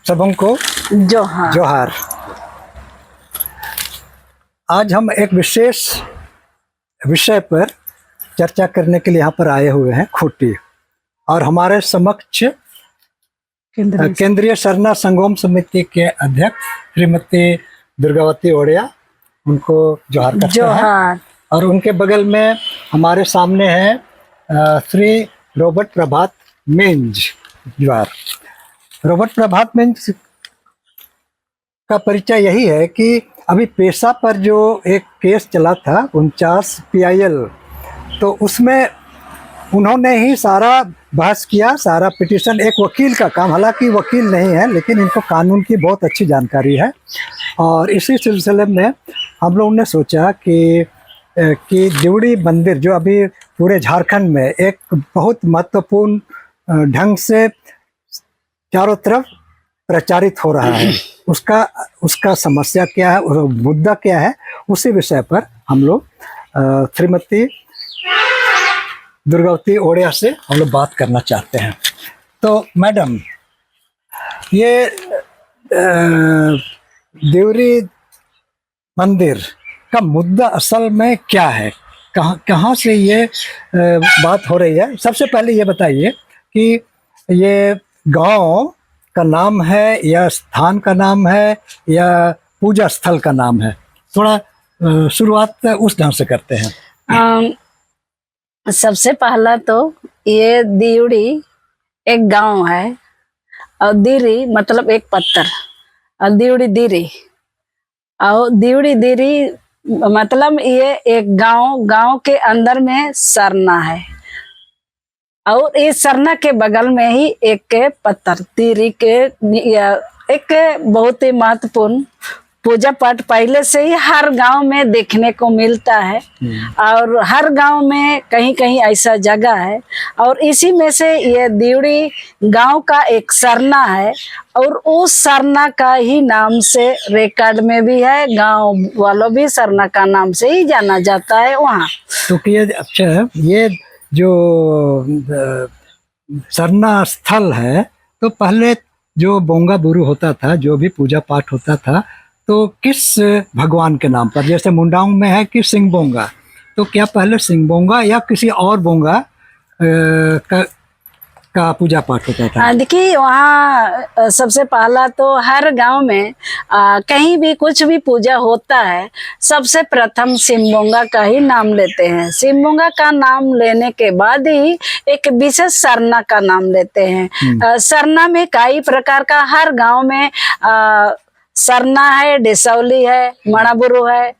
सबको जोहार। आज हम एक विशेष विषय पर चर्चा करने के लिए यहाँ पर आए हुए हैं खूंटी, और हमारे समक्ष केंद्रीय सरना संगम समिति के अध्यक्ष श्रीमती दुर्गावती ओड़िया, उनको जोहार करते हैं। और उनके बगल में हमारे सामने है श्री रॉबर्ट प्रभात मिंज। जोहार। रॉबर्ट प्रभात मिंज का परिचय यही है कि अभी पेशा पर जो एक केस चला था 49 PIL, तो उसमें उन्होंने ही सारा बहस किया, सारा पिटीशन, एक वकील का काम। हालांकि वकील नहीं है, लेकिन इनको कानून की बहुत अच्छी जानकारी है। और इसी सिलसिले में हम लोगों ने सोचा कि देवड़ी मंदिर जो अभी पूरे झारखंड में एक बहुत महत्वपूर्ण ढंग से चारों तरफ प्रचारित हो रहा है, उसका समस्या क्या है, मुद्दा क्या है, उसी विषय पर हम लोग श्रीमती दुर्गावती ओड़िया से हम लोग बात करना चाहते हैं। तो मैडम, ये देवरी मंदिर का मुद्दा असल में क्या है, कहाँ से ये बात हो रही है? सबसे पहले ये बताइए कि ये गांव का नाम है या स्थान का नाम है या पूजा स्थल का नाम है? थोड़ा शुरुआत उस ढंग से करते हैं। सबसे पहला तो ये देवड़ी एक गांव है, और दीरी मतलब एक पत्थर, और देवड़ी दीरी, और देवड़ी दीरी मतलब ये एक गांव के अंदर में सरना है, और इस सरना के बगल में ही एक पत्थर दीरी के एक बहुत ही महत्वपूर्ण पूजा पाठ पहले से ही हर गांव में देखने को मिलता है। और हर गांव में कहीं कहीं ऐसा जगह है, और इसी में से ये देवड़ी गांव का एक सरना है, और उस सरना का ही नाम से रिकॉर्ड में भी है, गांव वालों भी सरना का नाम से ही जाना जाता है वहाँ। तो ये अच्छा, ये जो सरना स्थल है, तो पहले जो बोंगा बुरू होता था, जो भी पूजा पाठ होता था, तो किस भगवान के नाम पर? जैसे मुंडांग में है कि सिंह बोंगा, तो क्या पहले सिंह बोंगा या किसी और बोंगा का पूजा पाठ होता था? देखिए, वहाँ सबसे पहला तो हर गांव में कहीं भी कुछ भी पूजा होता है, सबसे प्रथम सिम्बोंगा का ही नाम लेते हैं। सिम्बोंगा का नाम लेने के बाद ही एक विशेष सरना का नाम लेते हैं। सरना में कई प्रकार का हर गांव में सरना है, डिसौली है, मणाबुरु है,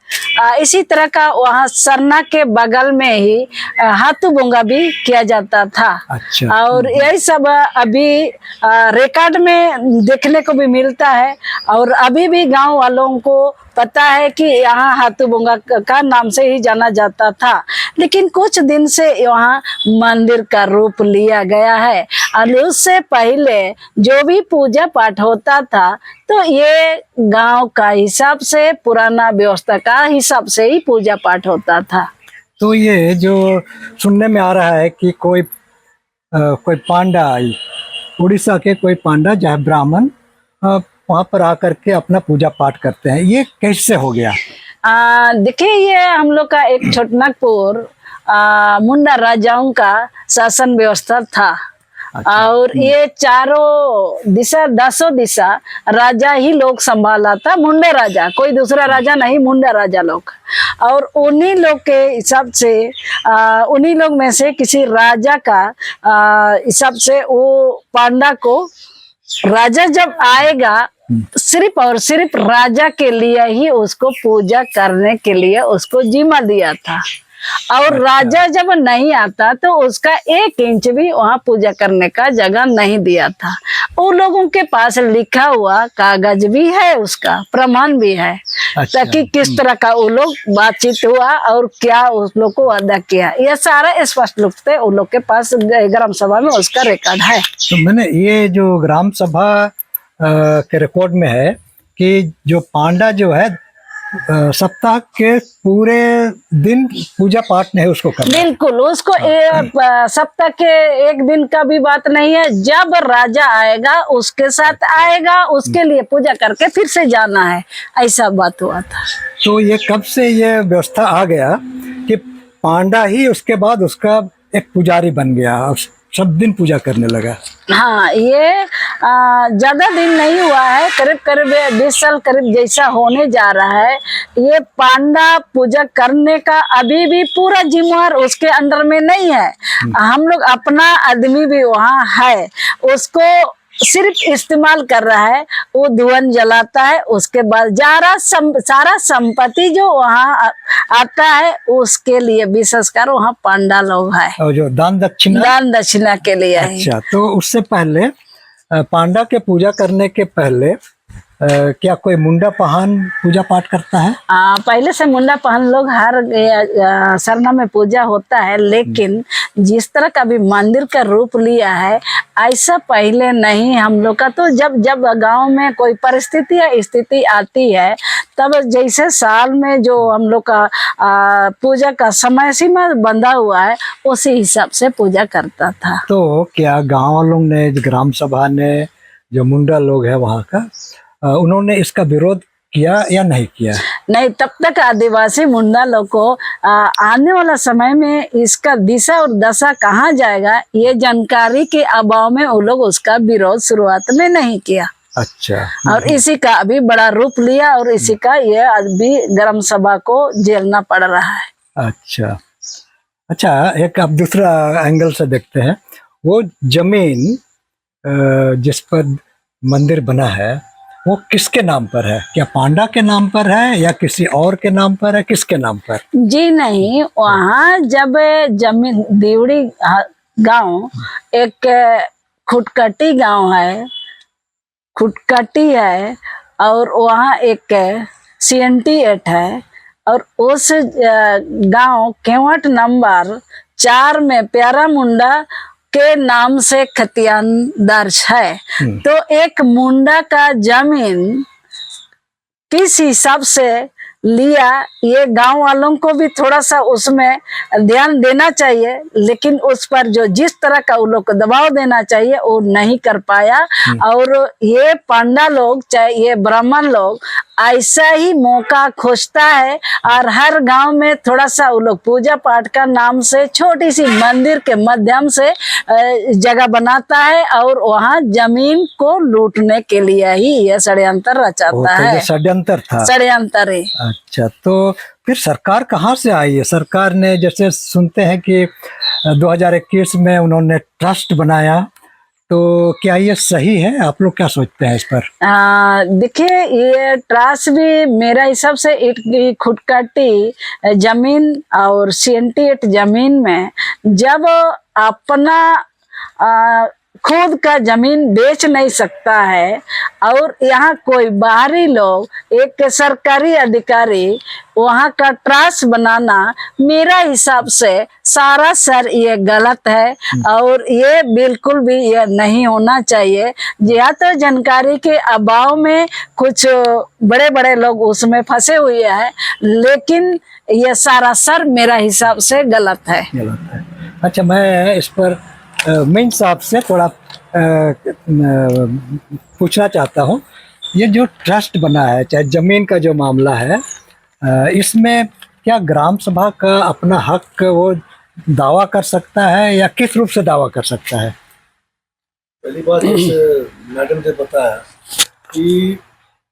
इसी तरह का वहाँ सरना के बगल में ही हाथू बोंगा भी किया जाता था। अच्छा। और यही सब अभी रिकॉर्ड में देखने को भी मिलता है, और अभी भी गांव वालों को पता है कि यहाँ हाथू बोंगा का नाम से ही जाना जाता था। लेकिन कुछ दिन से यहाँ मंदिर का रूप लिया गया है, और उससे पहले जो भी पूजा पाठ होता था, तो ये गांव का हिसाब से, पुराना व्यवस्था का हिसाब से ही पूजा पाठ होता था। तो ये जो सुनने में आ रहा है कि कोई पांडा, उड़ीसा के कोई पांडा चाहे ब्राह्मण वहाँ पर आकर के अपना पूजा पाठ करते हैं, ये कैसे हो गया? देखिए, ये हम लोग का एक छोटनागपुर मुंडा राजाओं का शासन व्यवस्था था। अच्छा। और ये चारों दिशा, 10 दिशा राजा ही लोग संभाला था, मुंडे राजा, कोई दूसरा राजा नहीं, मुंडा राजा लोग। और उन्हीं लोग के हिसाब से उन्हीं लोग में से किसी राजा का हिसाब से वो पांडा को, राजा जब आएगा, सिर्फ और सिर्फ राजा के लिए ही उसको पूजा करने के लिए उसको जिम्मा दिया था। और राजा जब नहीं आता तो उसका 1 इंच भी वहाँ पूजा करने का जगह नहीं दिया था। उन लोगों के पास लिखा हुआ कागज भी है, उसका प्रमाण भी है। अच्छा। ताकि किस तरह का वो लोग बातचीत हुआ और क्या उस लोग को अदा किया, यह सारा स्पष्ट रूप से उन लोग के पास ग्राम सभा में उसका रिकॉर्ड है। तो मैंने ये जो ग्राम सभा के रिकॉर्ड में है कि जो पांडा जो है सप्ताह के पूरे दिन पूजा पाठ नहीं उसको करना। बिल्कुल, उसको सप्ताह के एक दिन का भी बात नहीं है। जब राजा आएगा उसके साथ आएगा, उसके लिए पूजा करके फिर से जाना है, ऐसा बात हुआ था। तो ये कब से ये व्यवस्था आ गया कि पांडा ही उसके बाद उसका एक पुजारी बन गया और सब दिन पूजा करने लगा? हाँ, ये ज्यादा दिन नहीं हुआ है, करीब करीब 20 साल करीब जैसा होने जा रहा है। ये पांडा पूजा करने का अभी भी पूरा जिम्मेवार उसके अंडर में नहीं है। हम लोग अपना आदमी भी वहाँ है, उसको सिर्फ इस्तेमाल कर रहा है। वो धुआं जलाता है, उसके बाद सारा संपत्ति जो वहाँ आता है उसके लिए विशेषकर वहाँ पांडा लोग है, और जो दान दक्षिणा के लिए है। अच्छा, तो उससे पहले पांडा के पूजा करने के पहले क्या कोई मुंडा पहन पूजा पाठ करता है? पहले से मुंडा पहन लोग हर सरना में पूजा होता है, लेकिन जिस तरह का भी मंदिर का रूप लिया है ऐसा पहले नहीं हम लोग का। तो जब जब गांव में कोई परिस्थिति या स्थिति आती है तब जैसे साल में जो हम लोग का पूजा का समय सीमा बंधा हुआ है उसी हिसाब से पूजा करता था। तो क्या गांव वालों ने, ग्राम सभा ने, जो मुंडा लोग है वहाँ का, उन्होंने इसका विरोध किया या नहीं किया? नहीं, तब तक आदिवासी मुंडा लोग को आने वाला समय में इसका दिशा और दशा कहाँ जाएगा ये जानकारी के अभाव में वो लोग उसका विरोध शुरुआत में नहीं किया। अच्छा। और इसी का अभी बड़ा रूप लिया और इसी का ये अभी ग्राम सभा को झेलना पड़ रहा है। अच्छा अच्छा, एक अब दूसरा एंगल से देखते हैं। वो जमीन जिस पर मंदिर बना है वो किसके नाम पर है? क्या पांडा के नाम पर है या किसी और के नाम पर है? किसके नाम पर? जी नहीं, वहाँ जब जमीन देवड़ी गांव एक खुटकटी गांव है, खुटकटी है, और वहाँ एक CNT 8 है, और उस गांव केवट नंबर 4 में प्यारा मुंडा के नाम से खतियान दर्ज है। तो एक मुंडा का जमीन किस हिसाब से लिया ये गांव वालों को भी थोड़ा सा उसमें ध्यान देना चाहिए, लेकिन उस पर जो जिस तरह का उन लोग को दबाव देना चाहिए वो नहीं कर पाया। और ये पांडा लोग चाहे ये ब्राह्मण लोग ऐसा ही मौका खोजता है और हर गांव में थोड़ा सा वो लोग पूजा पाठ का नाम से छोटी सी मंदिर के माध्यम से जगह बनाता है और वहाँ जमीन को लूटने के लिए ही यह षड्यंत्र रचाता है। षड्यंत्र था, षड्यंत्र है। अच्छा, तो फिर सरकार कहाँ से आई है? सरकार ने, जैसे सुनते हैं कि 2021 में उन्होंने ट्रस्ट बनाया, तो क्या ये सही है? आप लोग क्या सोचते हैं इस पर? देखिए, ये ट्रस्ट भी मेरा हिसाब से एक खुटकटी जमीन और CNT 8 जमीन में जब अपना खुद का जमीन बेच नहीं सकता है और यहाँ कोई बाहरी लोग, एक सरकारी अधिकारी वहाँ का ट्रस्ट बनाना मेरा हिसाब से सरासर ये गलत है और ये बिल्कुल भी ये नहीं होना चाहिए। या तो जानकारी के अभाव में कुछ बड़े बड़े लोग उसमें फंसे हुए हैं, लेकिन ये सरासर मेरा हिसाब से गलत है। अच्छा, मैं इस पर मीन साहब से थोड़ा पूछना चाहता हूँ। ये जो ट्रस्ट बना है, चाहे जमीन का जो मामला है, इसमें क्या ग्राम सभा का अपना हक वो दावा कर सकता है या किस रूप से दावा कर सकता है? पहली बात, जैसे मैडम ने बताया कि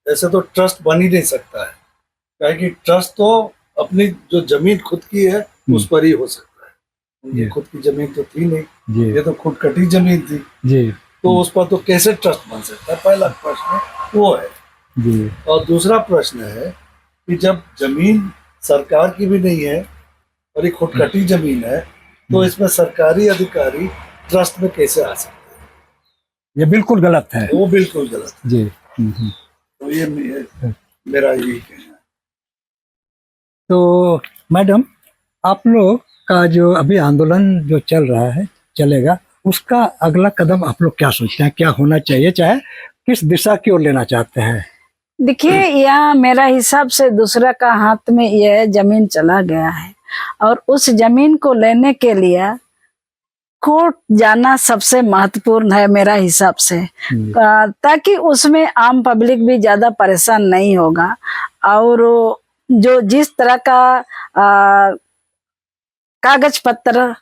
ऐसे तो ट्रस्ट बन ही नहीं सकता है, क्योंकि ट्रस्ट तो अपनी जो जमीन खुद की है उस पर ही हो सकता है। उनकी खुद की जमीन तो थी नहीं, ये तो खुद कटी जमीन थी जी, तो उस पर तो कैसे ट्रस्ट बन सकता है? पहला प्रश्न वो है जी। और दूसरा प्रश्न है कि जब जमीन सरकार की भी नहीं है और ये खुद कटी जमीन है, तो इसमें सरकारी अधिकारी ट्रस्ट में कैसे आ सकते हैं? ये बिल्कुल गलत है। वो बिल्कुल गलत है जी। तो ये मेरा यही कहना है। तो मैडम, आप लोग का जो अभी आंदोलन जो चल रहा है, चलेगा, उसका अगला कदम आप लोग क्या सोचते हैं? क्या होना चाहिए, चाहे किस दिशा की ओर लेना चाहते हैं? देखिए, यहाँ मेरा हिसाब से दूसरा का हाथ में यह जमीन चला गया है और उस जमीन को लेने के लिए कोर्ट जाना सबसे महत्वपूर्ण है मेरा हिसाब से, ताकि उसमें आम पब्लिक भी ज्यादा परेशान नहीं होगा। और जो जिस तरह का कागज पत्र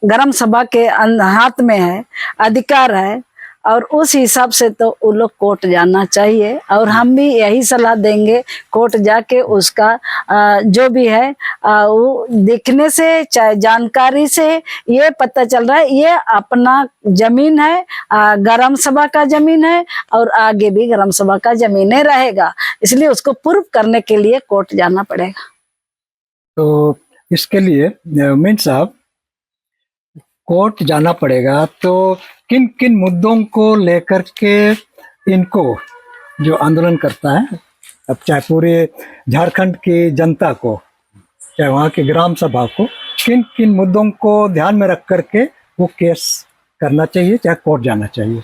ग्राम सभा के हाथ में है, अधिकार है, और उस हिसाब से तो वो लोग कोर्ट जाना चाहिए। और हम भी यही सलाह देंगे, कोर्ट जाके उसका जो भी है वो देखने से, चाहे जानकारी से ये पता चल रहा है ये अपना जमीन है, ग्राम सभा का जमीन है और आगे भी ग्राम सभा का जमीन है रहेगा, इसलिए उसको प्रूव करने के लिए कोर्ट जाना पड़ेगा। तो इसके लिए मीन साहब कोर्ट जाना पड़ेगा, तो किन किन मुद्दों को लेकर के इनको जो आंदोलन करता है, अब चाहे पूरे झारखंड की जनता को, चाहे वहाँ की ग्राम सभा को, किन किन मुद्दों को ध्यान में रख करके वो केस करना चाहिए, चाहे कोर्ट जाना चाहिए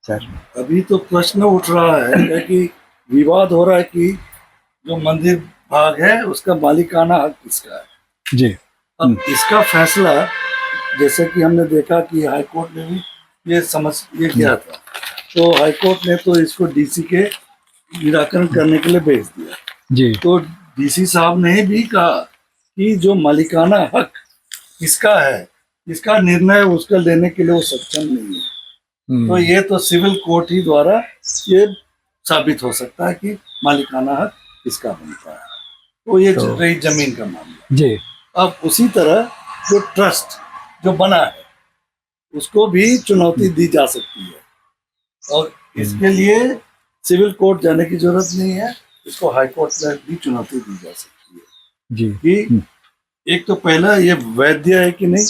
सर? अभी तो प्रश्न उठ रहा है कि विवाद हो रहा है कि जो मंदिर भाग है उसका मालिकाना हक किसका है। जी। अब इसका फैसला, जैसे कि हमने देखा कि हाई कोर्ट ने भी ये किया था, तो हाई कोर्ट ने तो इसको डीसी के निराकरण करने के लिए भेज दिया। जी। तो डीसी साहब ने भी कहा कि जो मालिकाना हक किसका है, इसका निर्णय उसका लेने के लिए वो सक्षम नहीं है। तो ये तो सिविल कोर्ट ही द्वारा ये साबित हो सकता है कि मालिकाना हक किसका बनता है। तो ये रही जमीन का मामला। जी। अब उसी तरह जो ट्रस्ट जो बना है उसको भी चुनौती दी जा सकती है, और इसके लिए सिविल कोर्ट जाने की जरूरत नहीं है, इसको हाई कोर्ट में भी चुनौती दी जा सकती है। जी। कि एक तो पहला ये वैध है कि नहीं,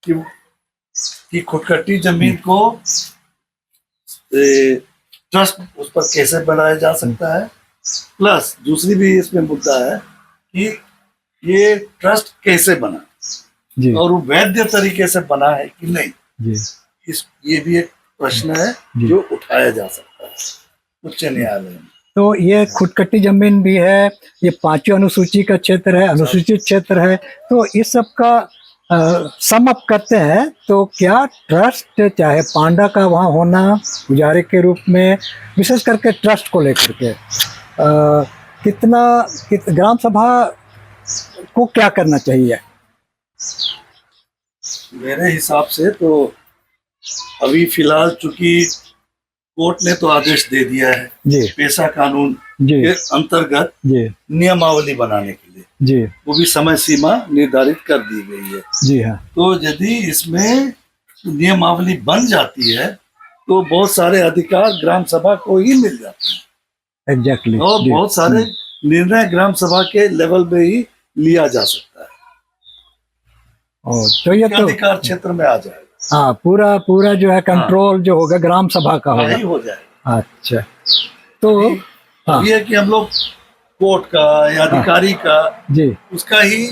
कि खुदकट्टी जमीन को ट्रस्ट उस पर कैसे बनाया जा सकता है, प्लस दूसरी भी इसमें मुद्दा है कि ये ट्रस्ट कैसे बना जी। और वो वैध तरीके से बना है कि नहीं। जी। ये भी एक प्रश्न है जो उठाया जा सकता है उच्च न्यायालय में। तो ये खुदकट्टी जमीन भी है, ये 5वीं अनुसूची का क्षेत्र है, अनुसूचित क्षेत्र है, तो इस सब का सम अप करते हैं तो क्या ट्रस्ट, चाहे पांडा का वहाँ होना पुजारी के रूप में, विशेष करके ट्रस्ट को लेकर के ग्राम सभा को क्या करना चाहिए? मेरे हिसाब से तो अभी फिलहाल चूंकि कोर्ट ने तो आदेश दे दिया है जी। पेशा कानून जी। के अंतर्गत नियमावली बनाने के लिए जी। वो भी समय सीमा निर्धारित कर दी गई है। जी हाँ। तो यदि इसमें नियमावली बन जाती है तो बहुत सारे अधिकार ग्राम सभा को ही मिल जाते हैं। एग्जैक्टली। और बहुत सारे निर्णय ग्राम सभा के लेवल पे ही लिया जा सकता है। तो ये तो अधिकार क्षेत्र में आ जाएगा। हाँ, पूरा जो है कंट्रोल जो होगा ग्राम सभा का होगा। हो जाएगा। अच्छा, तो ये है कि हम लोग कोर्ट का या अधिकारी का जी उसका ही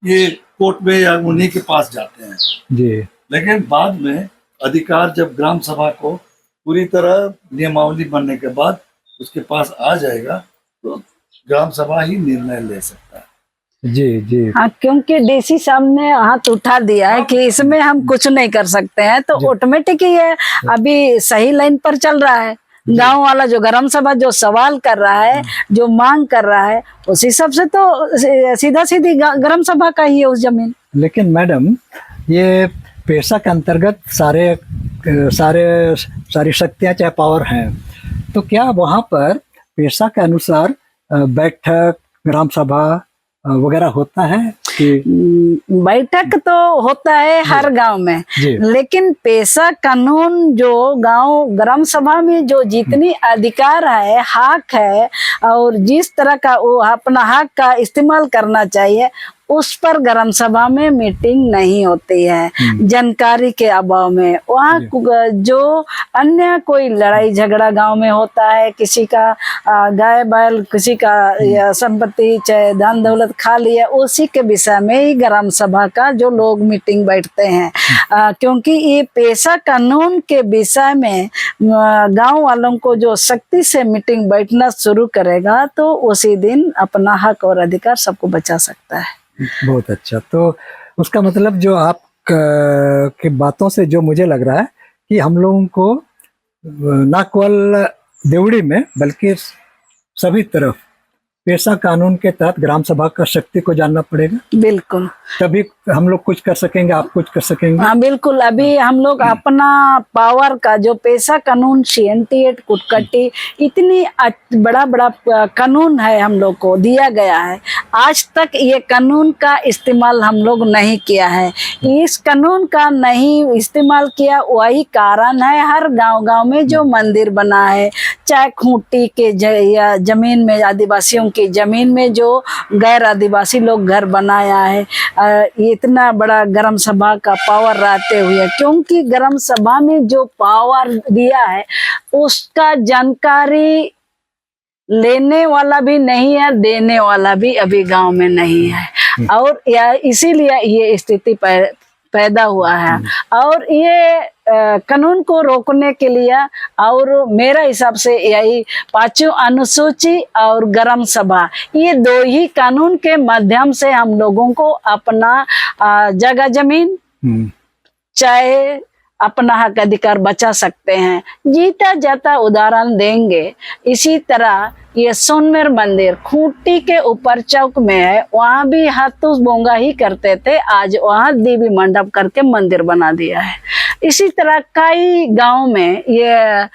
ये कोर्ट में या उन्हीं के पास जाते हैं जी। लेकिन बाद में अधिकार जब ग्राम सभा को पूरी तरह नियमावली बनने के बाद उसके पास आ जाएगा तो ग्राम सभा ही निर्णय ले सकता है। जी जी। हाँ, क्योंकि डीसी साहब ने हाथ उठा दिया है कि इसमें हम कुछ नहीं कर सकते हैं, तो ऑटोमेटिक ही है अभी सही लाइन पर चल रहा है। गांव वाला जो ग्राम सभा जो सवाल कर रहा है, जो मांग कर रहा है, उस हिसाब से तो सीधा सीधी ग्राम सभा का ही है उस जमीन। लेकिन मैडम, ये पेशा के अंतर्गत सारी शक्तियां चाहे पावर हैं, तो क्या वहाँ पर पेशा के अनुसार बैठक, ग्राम सभा वगैरह होता है कि? बैठक तो होता है हर गांव में, लेकिन पेशा कानून जो गांव ग्राम सभा में जो जितनी अधिकार है, हक है, और जिस तरह का वो अपना हक का इस्तेमाल करना चाहिए, उस पर ग्राम सभा में मीटिंग नहीं होती है जानकारी के अभाव में। वहाँ जो अन्य कोई लड़ाई झगड़ा गांव में होता है, किसी का गाय बैल, किसी का संपत्ति चाहे धन दौलत खा लिया, उसी के विषय विषय में ही ग्राम सभा का जो लोग मीटिंग बैठते हैं। क्योंकि ये पेशा कानून के विषय में गांव वालों को जो सख्ती से मीटिंग बैठना शुरू करेगा तो उसी दिन अपना हक और अधिकार सबको बचा सकता है। बहुत अच्छा। तो उसका मतलब जो आप के बातों से जो मुझे लग रहा है कि हम लोगों को न केवल देवड़ी में बल्कि सभी तरफ पेशा कानून के तहत ग्राम सभा का शक्ति को जानना पड़ेगा। बिल्कुल, तभी हम लोग कुछ कर सकेंगे, आप कुछ कर सकेंगे। हाँ बिल्कुल। अभी हम लोग अपना पावर का जो पेशा कानून CNT कुटकटी इतनी बड़ा बड़ा कानून है हम लोग को दिया गया है, आज तक ये कानून का इस्तेमाल हम लोग नहीं किया है। इस कानून का नहीं इस्तेमाल किया वही कारण है हर गांव-गांव में जो मंदिर बना है, चाहे खूंटी के या जमीन में आदिवासियों की जमीन में जो गैर आदिवासी लोग घर बनाया है, इतना बड़ा ग्राम सभा का पावर रहते हुए, क्योंकि ग्राम सभा में जो पावर दिया है उसका जानकारी लेने वाला भी नहीं है, देने वाला भी अभी गांव में नहीं है, और इसीलिए ये स्थिति पैदा हुआ है। और ये कानून को रोकने के लिए और मेरा हिसाब से यही 5वीं अनुसूची और ग्राम सभा, ये 2 ही कानून के माध्यम से हम लोगों को अपना जगह जमीन चाहे अपना हक अधिकार बचा सकते हैं। जीता जाता उदाहरण देंगे, इसी तरह ये सोनमेर मंदिर खूंटी के ऊपर चौक में है, वहाँ भी हाथों बोंगा ही करते थे, आज वहाँ देवी मंडप करके मंदिर बना दिया है। इसी तरह कई गांव में, ये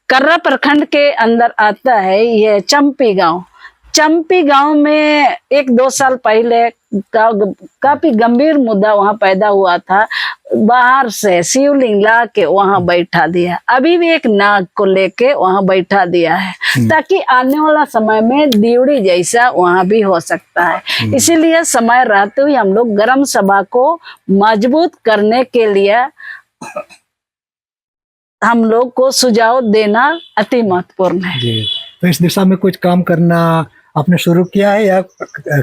कर्रा प्रखंड के अंदर आता है ये चंपी गांव। चंपी गांव में 1-2 साल पहले काफी गंभीर मुद्दा वहां पैदा हुआ था, बाहर से शिवलिंग ला के वहां बैठा दिया, अभी भी एक नाग को लेके वहां बैठा दिया है, ताकि आने वाला समय में दीवड़ी जैसा वहां भी हो सकता है। इसीलिए समय रहते हुए हम लोग ग्राम सभा को मजबूत करने के लिए हम लोग को सुझाव देना अति महत्वपूर्ण है। जी, तो इस दिशा में कुछ काम करना आपने शुरू किया है या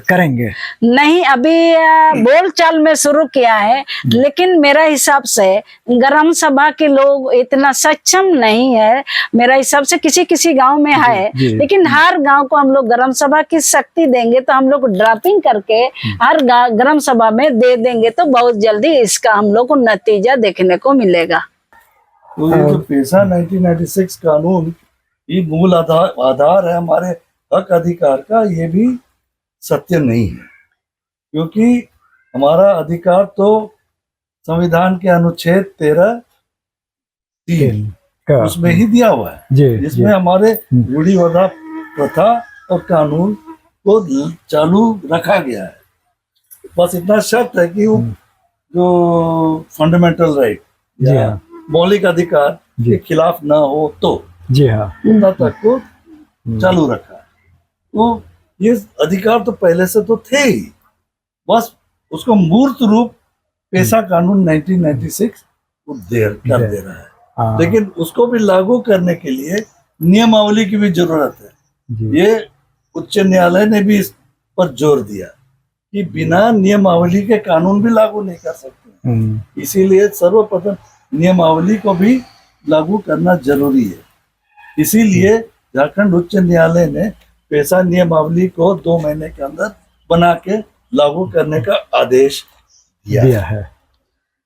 करेंगे? नहीं, अभी बोलचाल में शुरू किया है, लेकिन मेरा हिसाब से ग्राम सभा के लोग इतना सक्षम नहीं है। मेरा हिसाब से किसी किसी गांव में है, लेकिन हर गांव को हम लोग ग्राम सभा की शक्ति देंगे तो हम लोग ड्राफ्टिंग करके हर ग्राम सभा में दे देंगे तो बहुत जल्दी इसका हम लोग को नतीजा देखने को मिलेगा। तो ये जो पेशा 1996 कानून ये मूल आधार है हमारे हक अधिकार का, ये भी सत्य नहीं है, क्योंकि हमारा अधिकार तो संविधान के अनुच्छेद 13(3) उसमें ही दिया हुआ है, जिसमें हमारे रूढ़िवादी प्रथा और कानून को चालू रखा गया है। बस इतना शर्त है कि वो जो फंडामेंटल राइट या मौलिक अधिकार के खिलाफ ना हो तो जी हाँ, उतना तक को चालू रखा है। तो ये अधिकार तो पहले से तो थे ही, बस उसको मूर्त रूप पेशा कानून 1996 कर दे रहा है। लेकिन उसको भी लागू करने के लिए नियमावली की भी जरूरत है। ये उच्च न्यायालय ने भी इस पर जोर दिया कि बिना नियमावली के कानून भी लागू नहीं कर सकते, इसीलिए सर्वप्रथम नियमावली को भी लागू करना जरूरी है। इसीलिए झारखंड उच्च न्यायालय ने पेशा नियमावली को 2 महीने के अंदर बना के लागू करने का आदेश दिया है।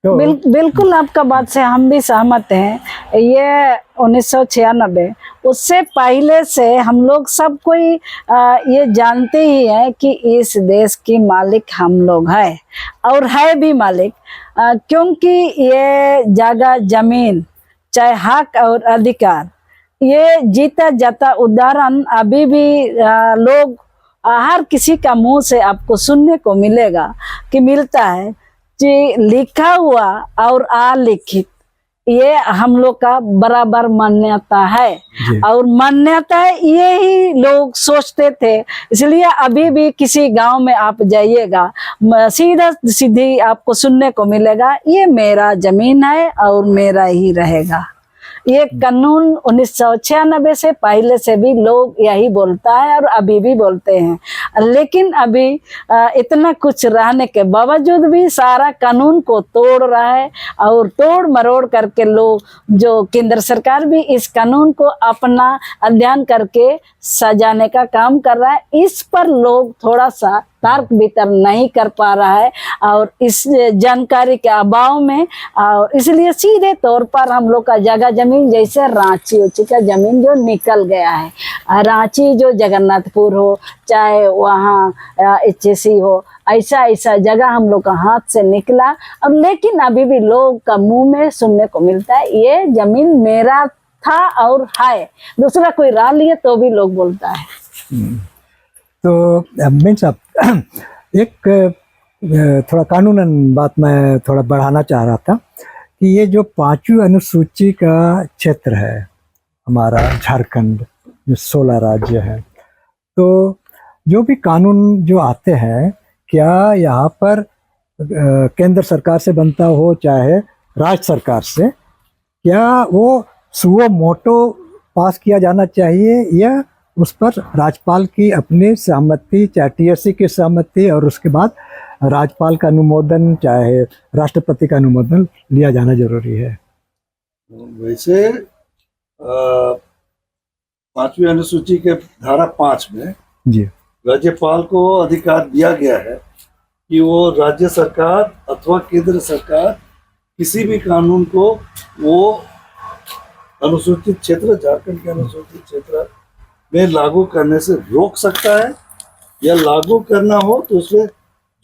तो बिल्कुल आपका बात से हम भी सहमत हैं। ये 1996 उससे पहले से हम लोग सब कोई ये जानते ही है कि इस देश की मालिक हम लोग हैं और है भी मालिक, क्योंकि ये जगह जमीन चाहे हक और अधिकार ये जीता जाता उदाहरण अभी भी लोग हर किसी का मुंह से आपको सुनने को मिलेगा कि मिलता है कि लिखा हुआ और अलिखित ये हम लोग का बराबर मान्यता है, और मान्यता ये ही लोग सोचते थे। इसलिए अभी भी किसी गांव में आप जाइएगा, सीधा सीधी आपको सुनने को मिलेगा ये मेरा जमीन है और मेरा ही रहेगा। ये कानून 1996 से पहले से भी लोग यही बोलता है और अभी भी बोलते हैं, लेकिन अभी इतना कुछ रहने के बावजूद भी सारा कानून को तोड़ रहा है और तोड़ मरोड़ करके लोग, जो केंद्र सरकार भी इस कानून को अपना अध्ययन करके सजाने का काम कर रहा है। इस पर लोग थोड़ा सा तर्क वितर्क नहीं कर पा रहा है और इस जानकारी के अभाव में, और इसलिए सीधे तौर पर हम लोग का जगह जमीन, जैसे रांची उची का जमीन जो निकल गया है, रांची जो जगन्नाथपुर हो चाहे वहाँ HSC हो, ऐसा ऐसा जगह हम लोग का हाथ से निकला। और लेकिन अभी भी लोग का मुंह में सुनने को मिलता है ये जमीन मेरा था और है, दूसरा कोई राह लिए तो भी लोग बोलता है। तो मीन साहब, एक थोड़ा कानूनन बात मैं थोड़ा बढ़ाना चाह रहा था कि ये जो 5वीं अनुसूची का क्षेत्र है हमारा झारखंड, जो 16 राज्य है, तो जो भी कानून जो आते हैं, क्या यहाँ पर केंद्र सरकार से बनता हो चाहे राज्य सरकार से, क्या वो सुओ मोटो पास किया जाना चाहिए या उस पर राज्यपाल की अपनी सहमति, चाहे TSC की सहमति और उसके बाद राज्यपाल का अनुमोदन चाहे राष्ट्रपति का अनुमोदन लिया जाना जरूरी है? वैसे 5वीं अनुसूची के धारा 5 में जी राज्यपाल को अधिकार दिया गया है कि वो राज्य सरकार अथवा केंद्र सरकार किसी भी कानून को वो अनुसूचित क्षेत्र, झारखंड के अनुसूचित क्षेत्र में लागू करने से रोक सकता है, या लागू करना हो तो उसमें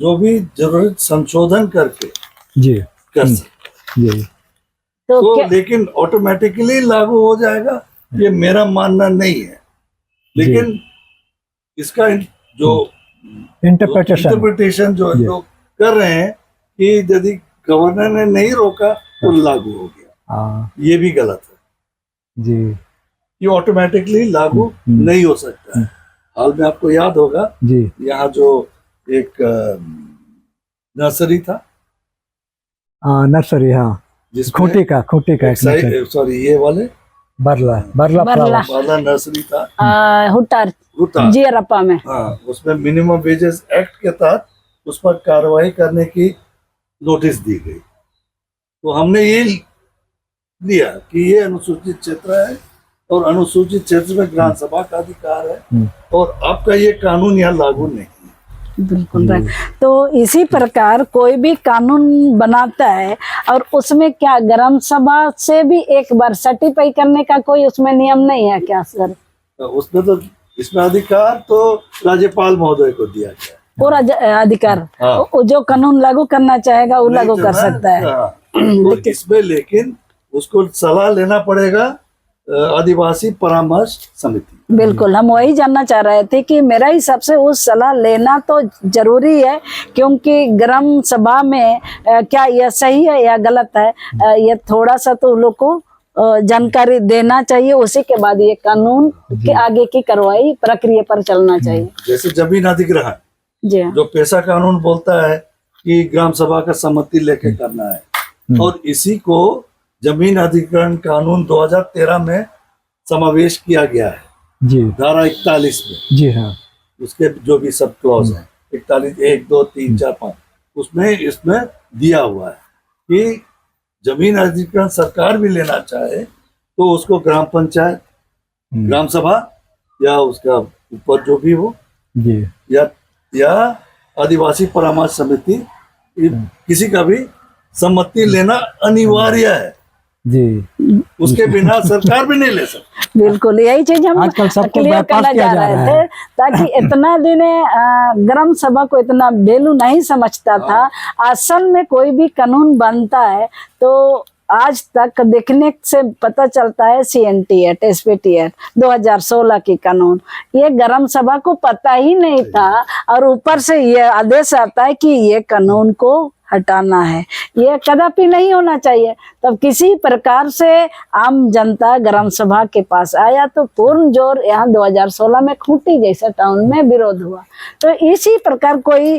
जो भी जरूरत संशोधन करके जी कर सकते। जी तो लेकिन ऑटोमेटिकली लागू हो जाएगा, ये मेरा मानना नहीं है। लेकिन इसका जो इंटरप्रिटेशन जो लोग कर रहे हैं कि यदि गवर्नर ने नहीं रोका तो लागू हो गया, ये भी गलत है जी। ये ऑटोमेटिकली लागू नहीं हो सकता है। हाल में आपको याद होगा जी, यहाँ जो एक नर्सरी था, नर्सरी, हाँ, खूंटी का सॉरी ये वाले बरला नर्सरी था हुटार जीरप्पा में, हाँ, उसमें मिनिमम वेजेस एक्ट के तहत उस पर कार्रवाई करने की नोटिस दी गई। तो हमने ये लिया कि ये अनुसूचित क्षेत्र है और अनुसूचित क्षेत्र में ग्राम सभा का अधिकार है और आपका ये कानून यहाँ लागू नहीं है। बिल्कुल राइट। तो इसी प्रकार कोई भी कानून बनाता है और उसमें क्या ग्राम सभा से भी एक बार सर्टिफाई करने का कोई उसमें नियम नहीं है क्या सर? उसमें तो इसमें अधिकार तो राज्यपाल महोदय को दिया गया, पूरा अधिकार। हाँ। जो कानून लागू करना चाहेगा वो लागू कर सकता है। हाँ। तो इसमें लेकिन उसको सलाह लेना पड़ेगा आदिवासी परामर्श समिति। बिल्कुल, हम वही जानना चाह रहे थे कि मेरा हिसाब से उस सलाह लेना तो जरूरी है, क्योंकि ग्राम सभा में क्या यह सही है या गलत है, ये थोड़ा सा तो लोग को जानकारी देना चाहिए। उसी के बाद ये कानून के आगे की कार्रवाई प्रक्रिया पर चलना चाहिए। जैसे जमीन अधिग्रहण जो पेशा कानून बोलता है कि ग्राम सभा का सम्मति लेके करना है, और इसी को जमीन अधिग्रहण कानून 2013 में समावेश किया गया है जी, धारा 41 में। जी हाँ, उसके जो भी सब क्लॉज हैं 41, 1, 2, 3, 4, 5 उसमें इसमें दिया हुआ है कि जमीन अधिग्रहण सरकार भी लेना चाहे तो उसको ग्राम पंचायत, ग्राम सभा या उसका ऊपर जो भी हो जी, या आदिवासी परामर्श समिति, किसी का भी सम्मति लेना अनिवार्य है जी, उसके बिना सरकार भी नहीं ले सकती। बिल्कुल, यही चीज हम क्लियर करना चाह रहे थे, ताकि इतना दिन ग्राम सभा को इतना वैल्यू नहीं समझता था। असल में कोई भी कानून बनता है तो आज तक देखने से पता चलता है CNT एक्ट, SPT एक्ट 2016 की कानून, ये ग्राम सभा को पता ही नहीं था और ऊपर से ये आदेश आता है कि ये कानून को हटाना है, ये कदापि नहीं होना चाहिए। तब किसी प्रकार से आम जनता ग्राम सभा के पास आया तो पूर्ण जोर यहाँ 2016 में खूंटी जैसा टाउन में विरोध हुआ। तो इसी प्रकार कोई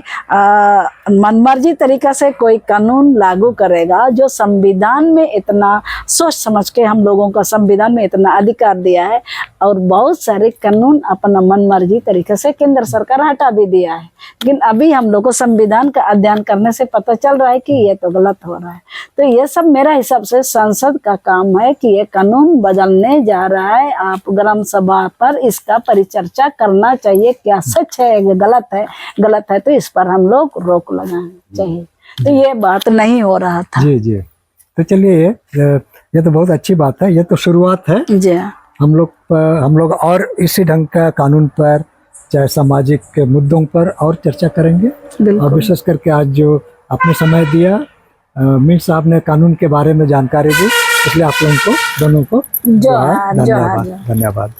मनमर्जी तरीका से कोई कानून लागू करेगा जो संविधान में इतना सोच समझ के हम लोगों का संविधान में इतना अधिकार दिया है, और बहुत सारे कानून अपना मनमर्जी तरीके से केंद्र सरकार हटा भी दिया है। लेकिन अभी हम लोग को संविधान का अध्ययन करने से पता चल रहा है कि ये तो गलत हो रहा है। तो ये सब मेरा हिसाब से संसद का काम है कि ये कानून बदलने जा रहा है। आप ग्राम सभा पर इसका परिचर्चा करना चाहिए, क्या सच है गलत है तो इस पर हम लोग रोक लगाना चाहिए। तो ये बात नहीं हो रहा था। जी जी, तो चलिए ये तो बहुत अच्छी बात है, ये तो शुरुआत है। जी हम लोग और इसी ढंग का कानून पर, चाहे सामाजिक मुद्दों पर और चर्चा करेंगे। और विशेष करके आज जो आपने समय दिया, मीर साहब ने कानून के बारे में जानकारी दी, इसलिए आप लोगों को दोनों को धन्यवाद।